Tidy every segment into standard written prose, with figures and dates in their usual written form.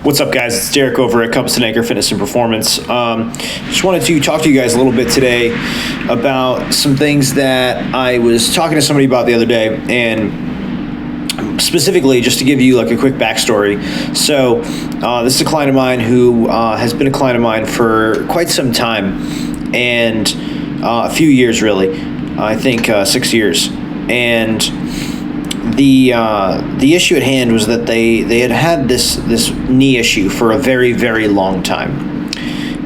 What's up, guys? It's Derek over at Compass and Anchor Fitness and Performance. Just wanted to talk to you guys a little bit today about some things that I was talking to somebody about the other day, and specifically just to give you like a quick backstory. So this is a client of mine who has been a client of mine for quite some time, and a few years really. I think 6 years. And the issue at hand was that they had this knee issue for a very, very long time.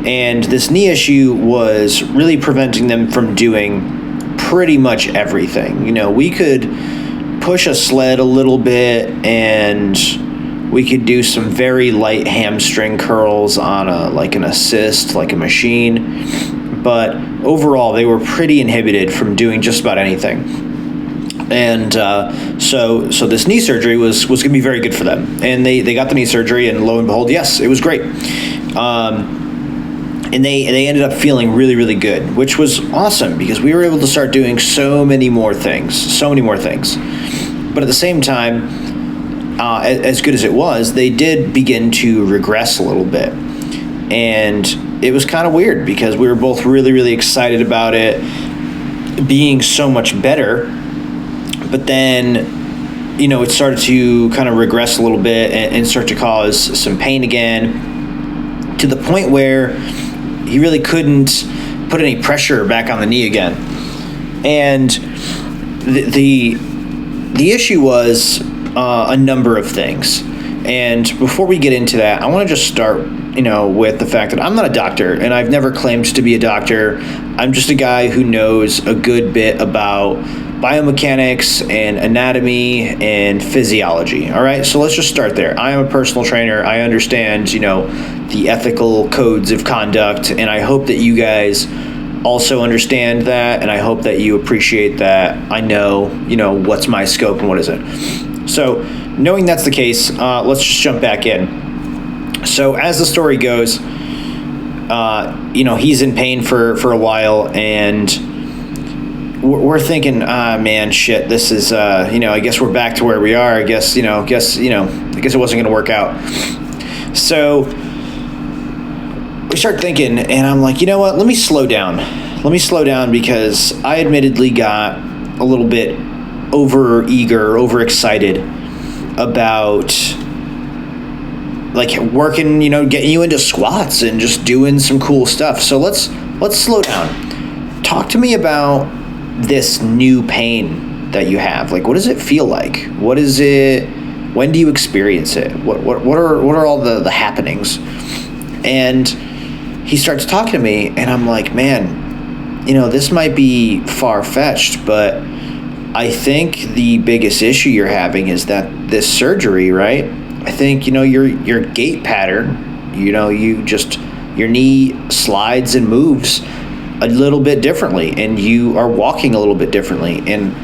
And this knee issue was really preventing them from doing pretty much everything. You know, we could push a sled a little bit and we could do some very light hamstring curls on an assist, like a machine. But overall, they were pretty inhibited from doing just about anything. And so this knee surgery was going to be very good for them. And they got the knee surgery, and lo and behold, yes, it was great. And they ended up feeling really, really good, which was awesome because we were able to start doing so many more things. But at the same time, as good as it was, they did begin to regress a little bit. And it was kind of weird because we were both really, really excited about it being so much better. But then, you know, it started to kind of regress a little bit and start to cause some pain again, to the point where he really couldn't put any pressure back on the knee again. And the issue was a number of things. And before we get into that, I want to just start, with the fact that I'm not a doctor, and I've never claimed to be a doctor. I'm just a guy who knows a good bit about biomechanics and anatomy and physiology. All right, so let's just start there. I am a personal trainer. I understand, the ethical codes of conduct, and I hope that you guys also understand that, and I hope that you appreciate that. I know, what's my scope and what isn't. So knowing that's the case, let's just jump back in. So as the story goes, he's in pain for a while, and we're thinking, man, shit, this is, I guess we're back to where we are. I guess it wasn't going to work out. So we start thinking, and I'm like, you know what? Let me slow down because I admittedly got a little bit overexcited about like working, getting you into squats and just doing some cool stuff. So let's slow down. Talk to me about this new pain that you have. Like, what does it feel like? What is it? When do you experience it? What are all the happenings? And he starts talking to me, and I'm like, man, this might be far-fetched, but I think the biggest issue you're having is that this surgery, right? I think, your gait pattern, your knee slides and moves a little bit differently, and you are walking a little bit differently. And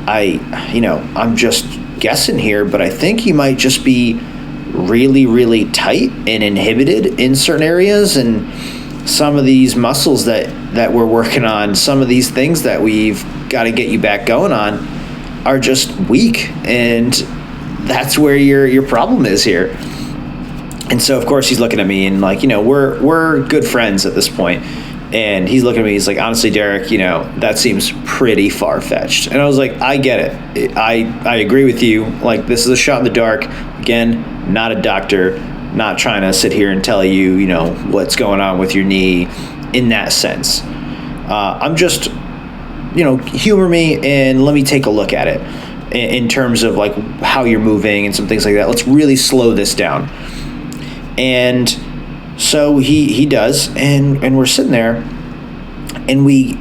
I'm just guessing here, but I think you might just be really, really tight and inhibited in certain areas, and some of these muscles that we're working on, some of these things that we've got to get you back going on are just weak, and that's where your problem is here. And so of course he's looking at me, and like, we're good friends at this point. And he's looking at me, he's like, honestly, Derek, that seems pretty far-fetched. And I was like, I get it. I agree with you. Like, this is a shot in the dark. Again, not a doctor, not trying to sit here and tell you, what's going on with your knee in that sense. I'm just, humor me and let me take a look at it in terms of like how you're moving and some things like that. Let's really slow this down. And so he does, and we're sitting there, and we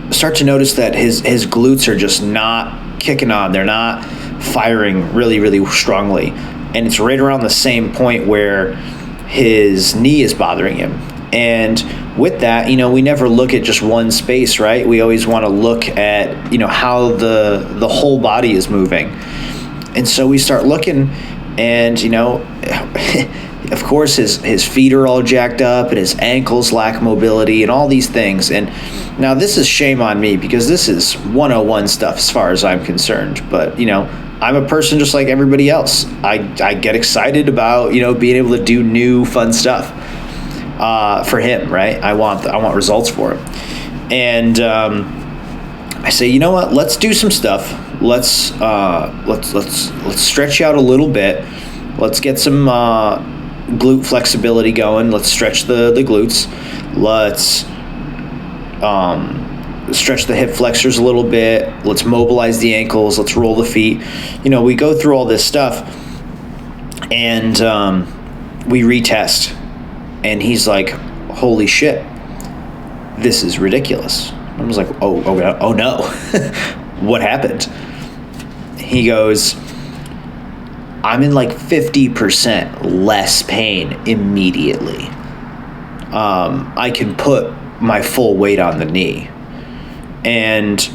start to notice that his glutes are just not kicking on. They're not firing really, really strongly. And it's right around the same point where his knee is bothering him. And with that, we never look at just one space, right? We always want to look at, how the whole body is moving. And so we start looking, and, of course, his feet are all jacked up, and his ankles lack mobility, and all these things. And now this is shame on me because this is 101 stuff as far as I'm concerned. But, I'm a person just like everybody else. I get excited about, being able to do new fun stuff for him, right? I want results for him. And I say, you know what? Let's do some stuff. Let's stretch you out a little bit. Let's get some glute flexibility going. Let's stretch the glutes. Let's stretch the hip flexors a little bit. Let's mobilize the ankles. Let's roll the feet. We go through all this stuff, and we retest. And he's like, "Holy shit, this is ridiculous." I was like, "Oh no, what happened?" He goes, "I'm in like 50% less pain immediately. I can put my full weight on the knee." And,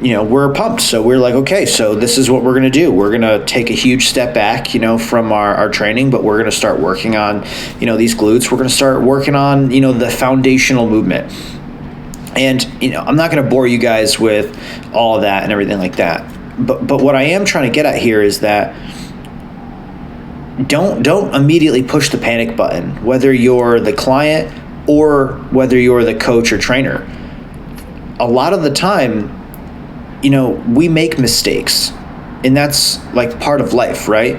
we're pumped. So we're like, okay, so this is what we're going to do. We're going to take a huge step back, from our training, but we're going to start working on, these glutes. We're going to start working on, the foundational movement. And, I'm not going to bore you guys with all of that and everything like that. But what I am trying to get at here is that don't immediately push the panic button, whether you're the client or whether you're the coach or trainer. A lot of the time, we make mistakes, and that's like part of life, right?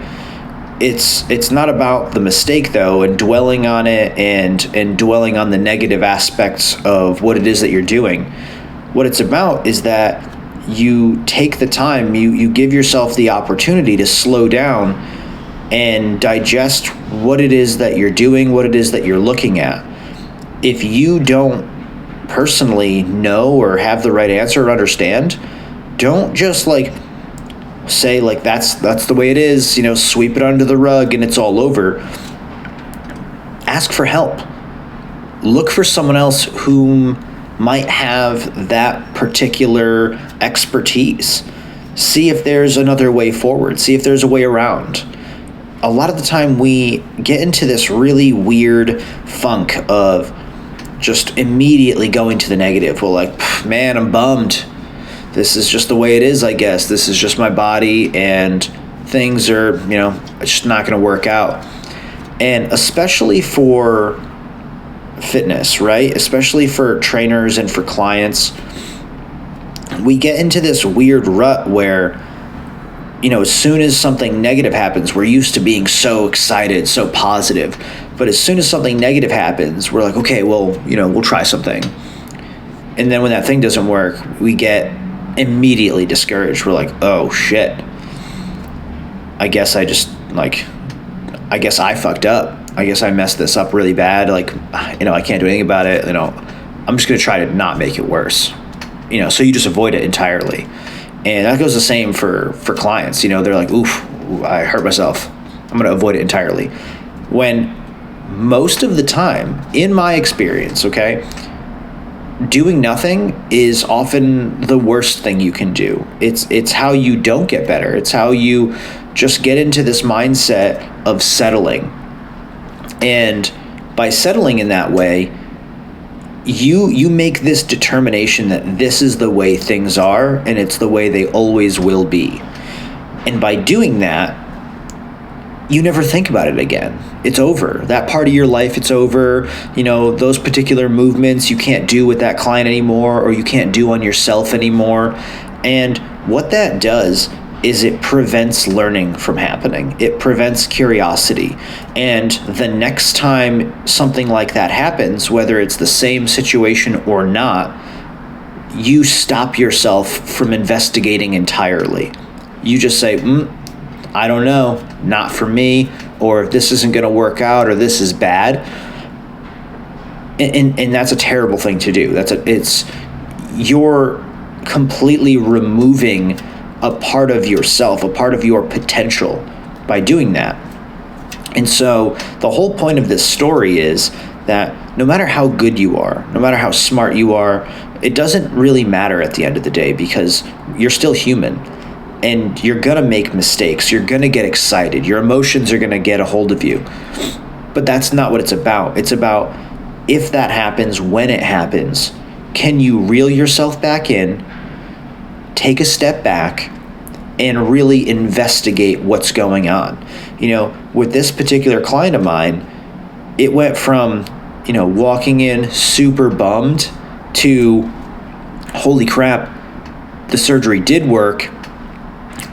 It's not about the mistake though, and dwelling on it and dwelling on the negative aspects of what it is that you're doing. What it's about is that you take the time, you give yourself the opportunity to slow down and digest what it is that you're doing, what it is that you're looking at. If you don't personally know or have the right answer or understand, don't just say that's the way it is, sweep it under the rug and it's all over. Ask for help. Look for someone else whom might have that particular expertise. See if there's another way forward. See if there's a way around. A lot of the time we get into this really weird funk of just immediately going to the negative. We're like, man, I'm bummed. This is just the way it is, I guess. This is just my body, and things are, it's just not going to work out. And especially for fitness, right? Especially for trainers and for clients, we get into this weird rut where, as soon as something negative happens, we're used to being so excited, so positive. But as soon as something negative happens, we're like, okay, well, we'll try something. And then when that thing doesn't work, we get immediately discouraged. We're like, oh shit. I guess I fucked up. I guess I messed this up really bad. I can't do anything about it. I'm just going to try to not make it worse. So you just avoid it entirely. And that goes the same for clients. They're like, oof, I hurt myself. I'm going to avoid it entirely. When most of the time, in my experience, okay, doing nothing is often the worst thing you can do. It's how you don't get better. It's how you just get into this mindset of settling. And by settling in that way, you make this determination that this is the way things are, and it's the way they always will be. And by doing that, you never think about it again. It's over. That part of your life, it's over. Those particular movements you can't do with that client anymore, or you can't do on yourself anymore. And what that does is it prevents learning from happening. It prevents curiosity. And the next time something like that happens, whether it's the same situation or not, you stop yourself from investigating entirely. You just say, I don't know, not for me, or this isn't going to work out, or this is bad. And that's a terrible thing to do. You're completely removing a part of yourself, a part of your potential by doing that. And so the whole point of this story is that no matter how good you are, no matter how smart you are, it doesn't really matter at the end of the day, because you're still human. And you're going to make mistakes. You're going to get excited. Your emotions are going to get a hold of you. But that's not what it's about. It's about, if that happens, when it happens, can you reel yourself back in, take a step back, and really investigate what's going on. With this particular client of mine, it went from, walking in super bummed to, holy crap, the surgery did work.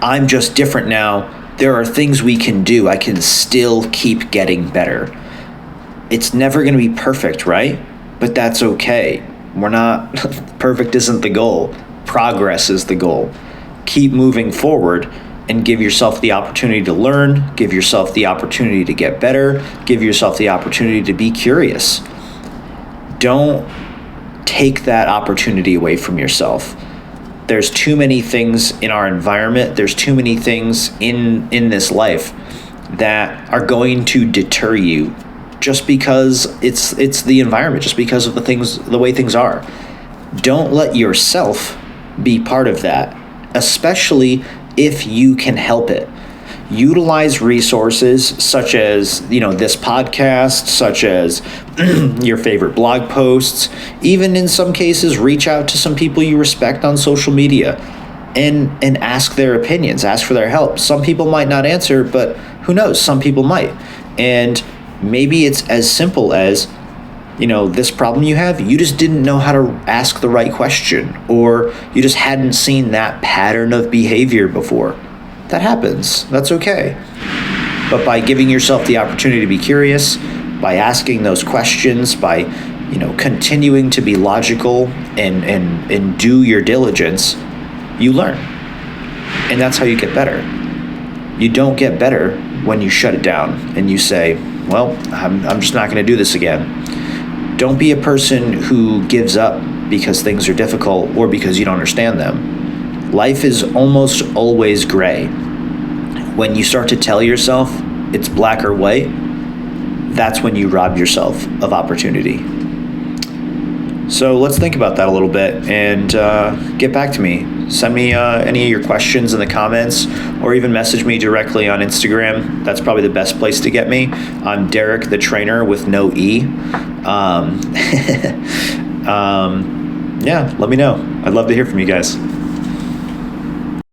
I'm just different now. There are things we can do. I can still keep getting better. It's never going to be perfect, right? But that's okay. We're not, perfect isn't the goal. Progress is the goal. Keep moving forward and give yourself the opportunity to learn, give yourself the opportunity to get better, give yourself the opportunity to be curious. Don't take that opportunity away from yourself. There's too many things in our environment, there's too many things in this life that are going to deter you just because it's the environment, just because of the way things are. Don't let yourself be part of that, especially if you can help it. Utilize resources such as, this podcast, such as your favorite blog posts. Even in some cases, reach out to some people you respect on social media and ask their opinions, ask for their help. Some people might not answer, but who knows? Some people might. And maybe it's as simple as, this problem you have, you just didn't know how to ask the right question, or you just hadn't seen that pattern of behavior before. That happens. That's okay. But by giving yourself the opportunity to be curious, by asking those questions, by, continuing to be logical and do your diligence, you learn. And that's how you get better. You don't get better when you shut it down and you say, well, I'm just not going to do this again. Don't be a person who gives up because things are difficult or because you don't understand them. Life is almost always gray. When you start to tell yourself it's black or white, that's when you rob yourself of opportunity. So let's think about that a little bit and get back to me. Send me any of your questions in the comments, or even message me directly on Instagram. That's probably the best place to get me. I'm Derek the Trainer with no E. Yeah, let me know. I'd love to hear from you guys.